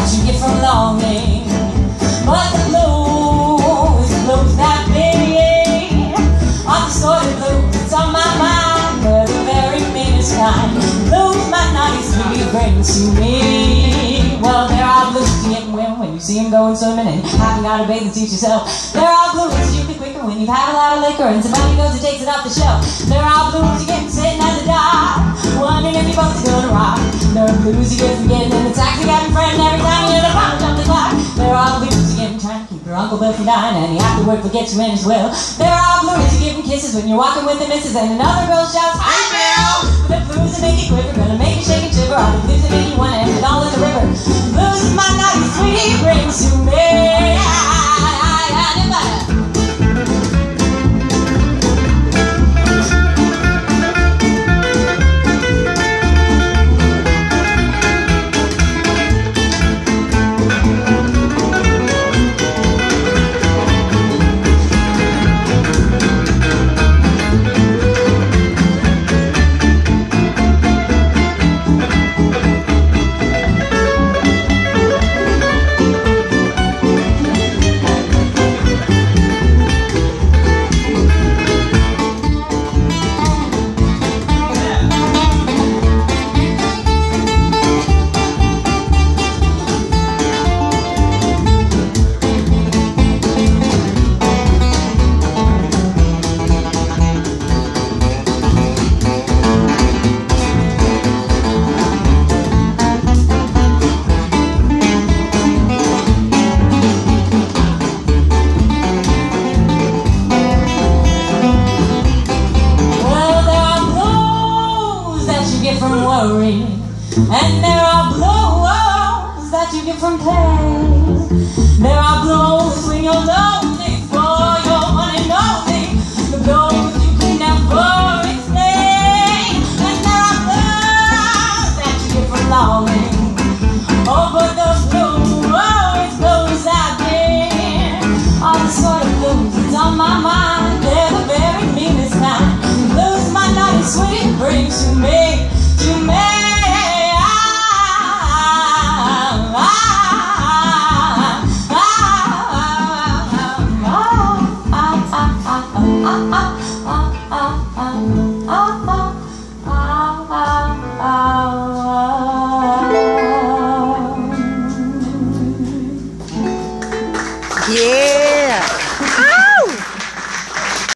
that you get from longing. But the blues that big are the sort of blues that's on my mind. They're the very meanest kind. Blues my naughty sweet brings to me. Well, there are blues you get when you see them going swimming and you haven't got to bathe and teach yourself. There are blues you get quicker when you've had a lot of liquor and somebody goes and takes it off the shelf. There are blues you get sitting at the dock, wondering if your boat's gonna rock. There are blues you get from getting in the taxi, got a friend every time you hear the punch up the clock. There are blues you get from trying to keep your Uncle Bill from dying and he afterward forgets you in his will. There are blues you give him kisses when you're walking with the missus and another girl shouts, "Hi, Bill!" But the blues that make you quiver, gonna make you shake and shiver, are the blues that make you wanna end it all in the river. Blues is my naughty sweet brings to me. From worry, and there are blows that you get from pain. There are blows when you're lonely for your one and only, the blows you can never explain. And there are blows that you get from longing. Oh, but those blows I've been are the sort of blues that's on my mind. They're the very meanest kind. The blues my naughty sweet brings to me. To me.